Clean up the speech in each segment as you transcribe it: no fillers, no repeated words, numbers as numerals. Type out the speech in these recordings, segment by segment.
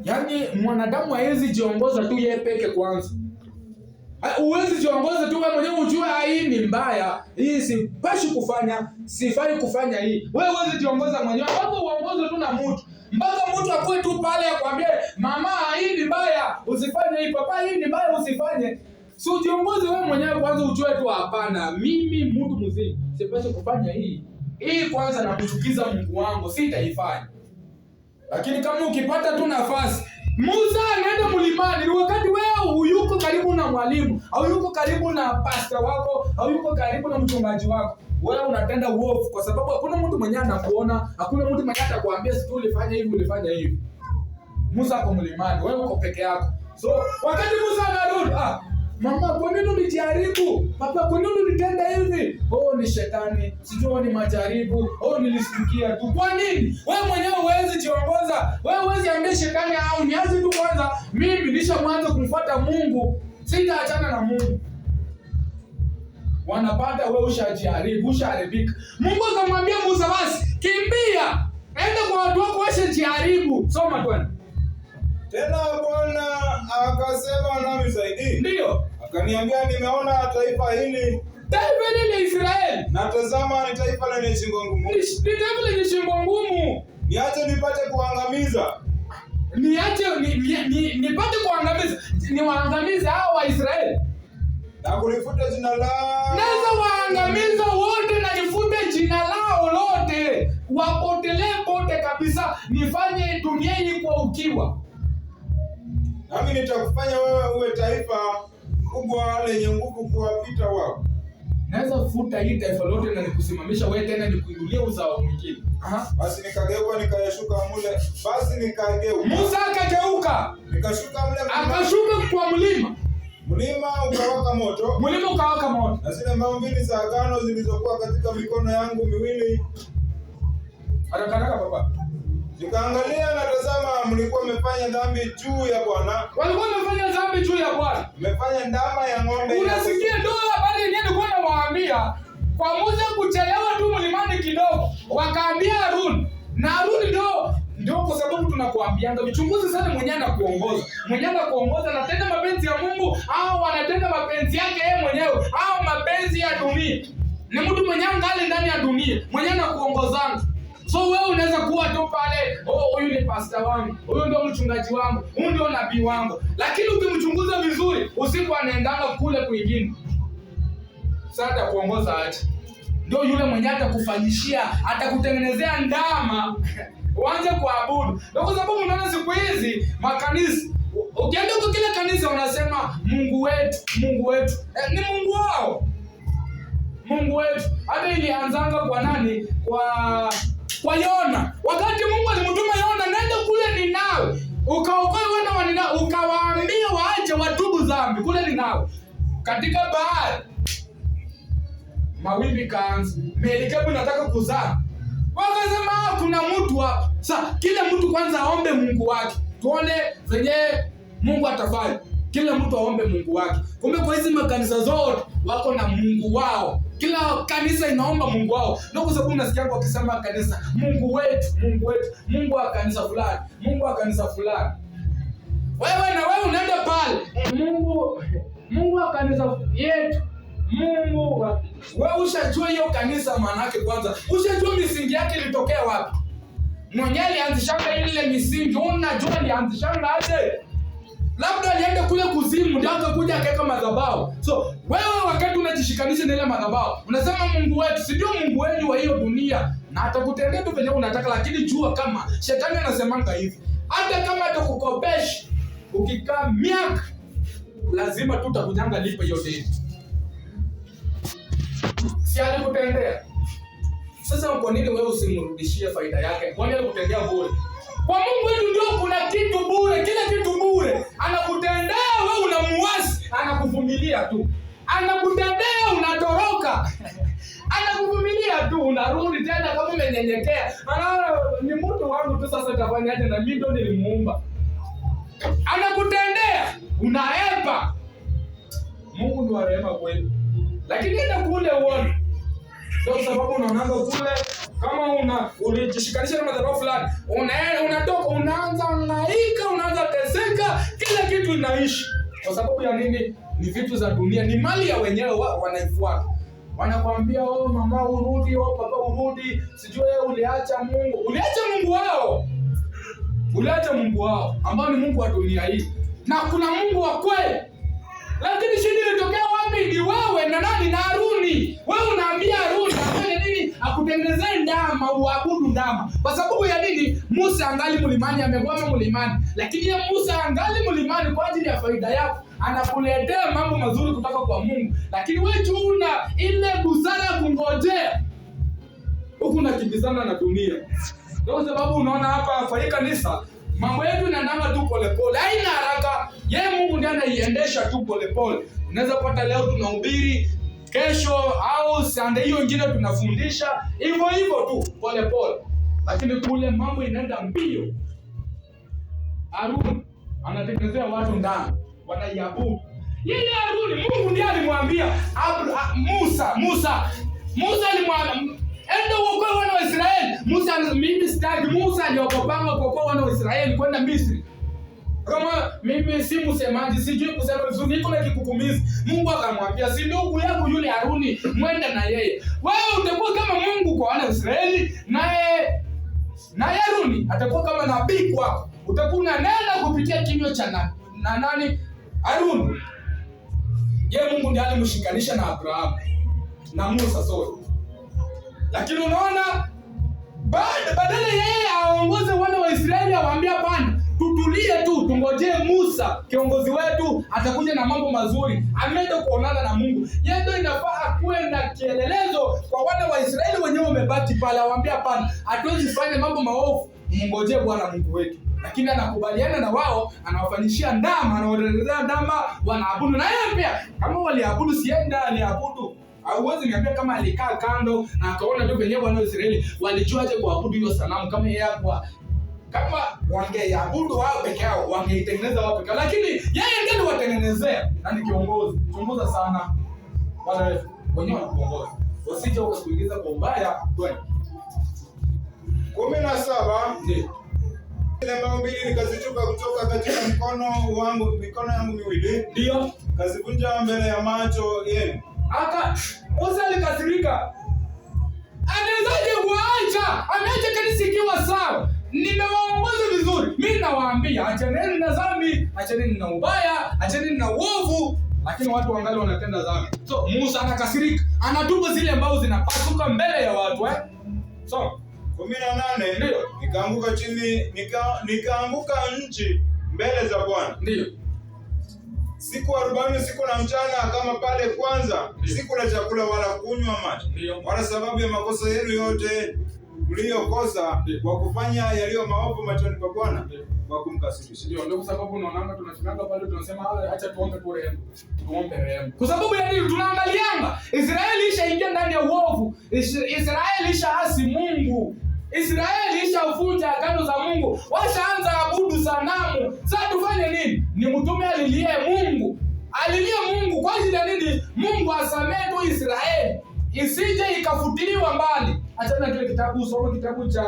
Yaani mwanadamu hawezi jiongoza tu yeye peke kwanza. Uwezi jiongoza tu wewe mwenyewe ujue hii ni mbaya, hii sipashi kufanya, sifai kufanya hii. Wewe uwezi jiongoza mwenyewe, hapo uongoze tu na mtu. Mpaka mtu akue tu pale akwambie, "Mama, hii ni mbaya, usifanye hii, papa, hii ni mbaya, usifanye." Si ujiongoze wewe mwenyewe kwanza ujue tu hapana, mimi mtu mzima sipashi kufanya hii. Hii kwanza nakuchukiza Mungu wangu, sitaifanya. Lakini kama ukipata tu nafasi, Musa anaenda mlimani, ni wakati wewe uyuko karibu na mwalimu, au yuko karibu na pastor wako, au yuko karibu na mchungaji wako. Wewe unatenda uovu kwa sababu hakuna mtu mwenyewe anakuona, hakuna mtu mwenyewe atakwambia sisi ulifanya hivi, ulifanya hivi. Musa ako mlimani, wewe uko peke yako. So, wakati Musa anarudi, "Mama, kwa nini unijaribu? Papa, kwa nini unitenda hivi?" "Oh, ni shetani. Sijui ni majaribu. Oh, nilisikia tu." Kwa nini? Wewe mwenyewe huwezi jiongoza. Wewe huwezi ambia shetani au nianze tu kwanza mimi nishamwanza kumfuata Mungu. Sitaachana na Mungu. Wanapata wewe ushajaribu, usharibika. Mungu akamwambia Musa, "Basi, kimbia. Enda kwa watu wako washajaribu." Soma twende. Tena Bwana akasema nami zaidi. Ndio. Akaniambia, "Nimeona taifa hili. Taifa hili ni Israeli. Na tazama ni taifa lenye shingo ngumu. Ni taifa lenye shingo ngumu. Niache nipate kuangamiza." Nipate kuangamiza. Niwaangamize hao Waisraeli. "Na kulifuta jina lao." Naweza waangamiza wote na nifute jina lao lote. Wapotelee pote kabisa. Nifanye dunia hii kwa ukiwa. "Nami nitakufanya wewe uwe taifa kubwa lenye nguvu kuwapita wao." Naweza futa hii taifa lote na nikusimamisha wewe tena nikuinulie uzao mwingine. Basi nikageuka nikashuka mule. Musa akageuka. Nikashuka mule. Akashuka kwa mlima. Mlima ukawaka moto. Mlima ukawaka moto. Na zile mbao mbili za agano zilizokuwa katika mikono yangu miwili. Haraka baba. Nikaangalia na tazama, mlikuwa mmefanya dhambi juu ya Bwana. Walikuwa wamefanya dhambi juu ya Bwana. Mmefanya ndama ya ng'ombe. Unasikia ndio habari yenyewe nilikuwa nawaambia. Kwa Musa kuchelewa tu mlimani kidogo, wakaambia Harun. Na Harun ndio kwa sababu tunakuambianga vichunguzi sana mwenyewe anakuongoza. Mwenyewe anakuongoza anatenda mapenzi ya Mungu au anatenda mapenzi yake yeye mwenyewe au mapenzi ya dunia. Ni mtu mwenyewe ngali ndani ya dunia, mwenyewe anakuongozanga. So wewe unaweza kuwa tu pale, huyu ni pastor wangu, huyu ndio mchungaji wangu, huyu ndio nabii wangu. Lakini ukimchunguza vizuri, usiku anaendanga kule kwingine. Sasa atakuongoza aje? Ndio yule mwenyewe atakufanyishia, atakutengenezea ndama uanze kuabudu. Ndio kwa sababu unaona siku hizi makanisa, ukienda kwa kile kanisa wanasema Mungu wetu, Mungu wetu. Ni Mungu wao. Mungu wetu. Hata ilianzanga kwa nani? Kwa Yona. Wakati Mungu alimtuma Yona, nenda kule Ninawi, ukaokoe wana wa Ninawi, ukawaambia waache watubu dhambi kule Ninawi. Katika bahari mawimbi kaanza. Melikebu nataka kuzaa. Wakasema kuna mtu hapa. Sasa kila mtu kwanza aombe Mungu wake. Tuone venye Mungu atafanya. Kila mtu aombe Mungu wake. Kumbe kwa hizi makanisa zote wako na Mungu wao. Kila kanisa inaomba Mungu wao. Ndio kwa sababu unasikia wakisema kanisa, Mungu wetu, Mungu wetu, Mungu wa kanisa fulani, Mungu wa kanisa fulani. Wewe na wewe unaenda pale, Mungu wa kanisa yetu. Wewe ushajua hiyo kanisa maana yake kwanza. Ushajua misingi yake ilitokea wapi? Mwenyewe alianzishanga ile misingi, unajua alianzishanga aje? Labda alienda kule kuzimu ndio akakuja akaweka madhabahu. So, wewe wakati unajishikanisha na ile madhabahu, unasema Mungu wetu, si ndio Mungu wenu wa hiyo dunia, na atakutendea tu venye unataka, lakini jua kama shetani anasemanga hivi. Hata kama atakukopesha, ukikaa miaka, lazima tu utakujanga lipa hiyo deni. Si alikutendea. Sasa kwa nini wewe usimrudishie faida yake? Kwa nini alikutendea bure? Kwa Mungu wetu ndio kuna kitu bure, kila kitu bure. Anakutendea wewe unamuasi, anakuvumilia tu. Anakutendea unatoroka. Anakuvumilia tu, unarudi tena kama umenyenyekea. Ni mtu wangu tu sasa tafanyaje na mimi ndo nilimuumba. Anakutendea, unaepa. Mungu ni wa rehema kweli. Lakini enda kule uone. Ndio sababu unaonanga kule Kama ulijishikanisha na madhabahu fulani, unatoka unaanza hangaika, unaanza teseka, kila kitu inaishi. Kwa sababu ya nini? Ni vitu za dunia, ni mali ya wenyewe wanaifuata. Wanakuambia oh mama urudi, oh papa urudi, sijui wewe uliacha Mungu. Uliacha Mungu wao. Uliacha Mungu wao ambao ni Mungu wa dunia hii. Na kuna Mungu wa kweli. Lakini shida ilitokea wapi? Ni wewe na nani? Na Haruni. Wewe unaambia Haruni afanye nini? Akutengenezee ndama, uabudu ndama. Kwa sababu ya nini? Musa angali mlimani, amegoma mlimani. Lakini ya Musa angali mlimani kwa ajili ya faida yako. Anakuletea mambo mazuri kutoka kwa Mungu. Lakini wewe tu una ile busara ya kungojea. Huku unakimbizana na dunia. Kwa sababu unaona hapa kwa hii kanisa mambo yetu yanaenda tu polepole. Haina haraka. Yeye Mungu ndiye anaiendesha tu polepole. Unaweza pata leo tunahubiri, kesho au Sunday hiyo nyingine tunafundisha, hivyo tu polepole. Lakini kule mambo inaenda mbio. Haruni anatengenezea watu ndani, wanaiabudu. Yeye Haruni, Mungu ndiye alimwambia Musa alimwambia enda uokoe wana wa Israeli. Mimi sitaki. Musa aliyopanga kuokoa wana wa Israeli kwenda Misri. Kama mimi si msemaji, sijui kusema vizuri, niko na kikukumizi. Mungu akamwambia, si ndugu yako yule Haruni, mwende na yeye. Wewe utakuwa kama Mungu kwa wana wa Israeli, naye Haruni atakuwa kama nabii kwako. Utakuwa unanena kupitia kinywa cha nani? Haruni. Yeye Mungu ndiye alimshikanisha na Abrahamu na Musa sote. Lakini unaona badala yeye aongoze wana wa Israeli, awaambia hapana, tutulie tu, tungojee Musa kiongozi wetu atakuja na mambo mazuri. Ameenda kuonana na Mungu. Yeye ndio inafaa akuwe na kielelezo kwa wana wa Israeli wenyewe wamebaki pale, awaambia hapana, hatuwezi fanya mambo maovu, mngojee Bwana Mungu wetu. Lakini anakubaliana na wao, anawafanyishia ndama, anawatengenezea ndama, wanaabudu. Na yeye pia kama waliabudu, sienda aliabudu. Hauwezi niambia kama alikaa kando na akaona tu wenyewe wana wa Israeli walijuaje kuabudu hiyo sanamu kama yeye hapo. Kama wangeabudu wao peke yao, wangeitengeneza wao peke yao. Lakini yeye ndiye watengenezea. Na ni kiongozi. Chunguza sana. Wale wenyewe wanaongoza. Wasije wakakuingiza kwa ubaya. 17 ndio. Ile mbili nikazitupa kutoka katika mikono yangu miwili. Ndio. Kazivunja mbele ya macho yenu. Musa alikasirika. Anawezaje kuacha? Ameacha kanisa ikiwa sawa. Nimewaongoza vizuri. Mimi nawaambia achaneni na dhambi, achaneni na ubaya, achaneni na uovu, lakini watu wangali wanatenda dhambi. So Musa anakasirika, anatupa zile mbao zinapasuka mbele ya watu So 18 ndio nikaanguka chini, nikaanguka nchi mbele za Bwana. Ndio. Siku 40 usiku na mchana kama pale kwanza. Sikula chakula wala kunywa maji. Wala sababu ya makosa yenu yote mliokosa kwa kufanya yaliyo maovu machoni pa Bwana, kwa kumkasirisha. Ndio kwa sababu unaona tunashindana pale, tunasema acha tuombe tu rehema. Tuombe rehema. Kwa sababu ya nini? Tunaangalianga Israeli ishaingia ndani ya uovu. Israeli ishaasi Mungu. Israeli ishavunja agano za Mungu. Washaanza abudu sanamu. Sasa tufanye nini? Ni mtume alilie Mungu. Alilie Mungu kwa ajili ya nini? Mungu asamehe tu Israeli, isije ikafutiliwa mbali. Achana kile kitabu, soma kitabu cha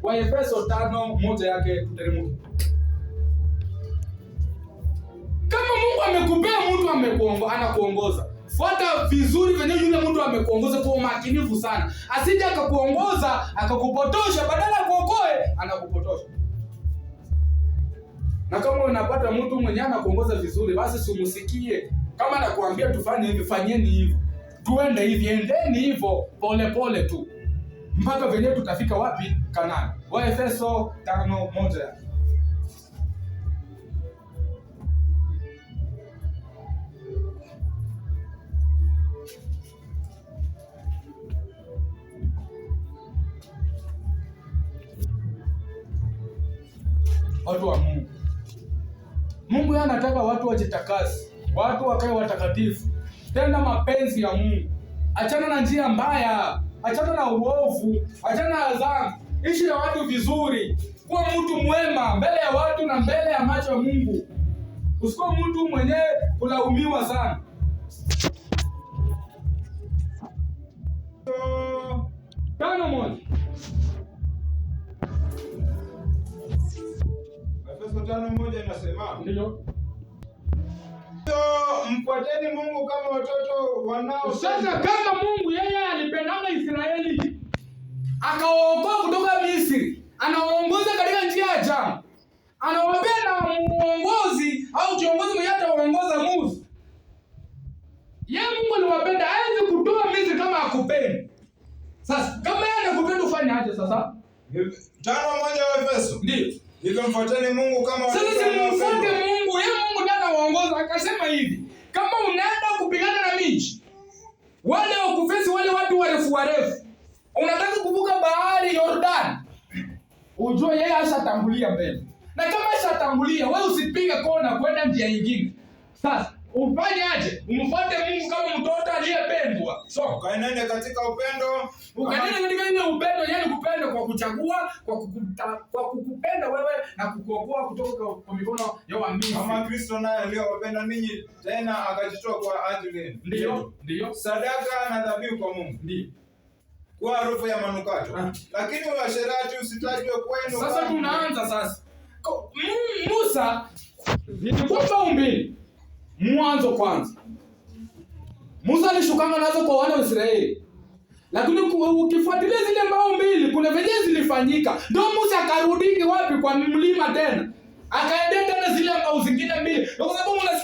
Waefeso 5:1 yake tuteremke. Kama Mungu amekupea mtu anakuongoza, fuata vizuri venye yule mtu amekuongoza kwa umakinifu sana. Asije akakuongoza akakupotosha, badala kuokoe anakupotosha. Na kama unapata mtu mwenye anakuongoza vizuri, basi sumusikie. Kama anakuambia tufanye hivi, fanyeni hivyo. Tuende hivi, endeni hivyo pole tu. Mpaka venye tutafika wapi? Kanaani. Waefeso 5:1. Watu wa Mungu. Mungu yeye anataka watu wajitakase, watu wakae watakatifu. Tenda mapenzi ya Mungu. Achana na njia mbaya, achana na uovu, achana na dhambi. Ishi na watu vizuri. Kuwa mtu mwema mbele ya watu na mbele ya macho ya Mungu. Usikuwa mtu mwenye kulaumiwa sana. Tano moja. Efeso 5:1 inasema, Ndio. Mfuateni Mungu kama watoto wanao. Sasa kama Mungu yeye alipendana Israeli, akawaokoa kutoka Misri, anawaongoza katika njia ya jangwa, anawaambia na muongozi au kiongozi mwenye atawaongoza Musa. Yeye Mungu aliwapenda, hawezi kutoa Misri kama akupendi. Sasa kama yeye anakupenda ufanye aje sasa? 5:1 wa Efeso. Ndio. Hivyo mfuateni Mungu kama watoto Sasa wanaopendwa. simfuate Mungu, yeye Mungu ndiye anawaongoza. Akasema hivi, kama unaenda kupigana na miji, wale wakufesi, wale watu warefu, unataka kuvuka bahari Yordani, ujue yeye ashatangulia mbele. Na kama ashatangulia, wewe usipige kona kwenda njia nyingine. Sasa ufanye aje? Umfuate Mungu kama mtoto aliyependwa. So, Ukaenende katika upendo. ukanena katika ile upendo, yeye kupenda kwa kuchagua, kwa kukupenda wewe na kukuokoa kutoka kwa mikono ya waamini. Kama Kristo naye aliyowapenda ninyi tena akajitoa kwa ajili yenu. Ndio. Sadaka na dhabihu kwa Mungu. Ndio. Kwa harufu ya manukato. Lakini uasherati usitajwe kwenu. Sasa tunaanza sasa. Musa ilikuwa mbao mbili. Mwanzo kwanza. Musa alishukanga nazo kwa wana wa Israeli. Lakini ukifuatilia zile mbao mbili kuna venye zilifanyika. Ndio Musa akarudi wapi? Kwa mlima tena. Akaendea tena zile mbao zingine mbili. Kwa sababu unasikia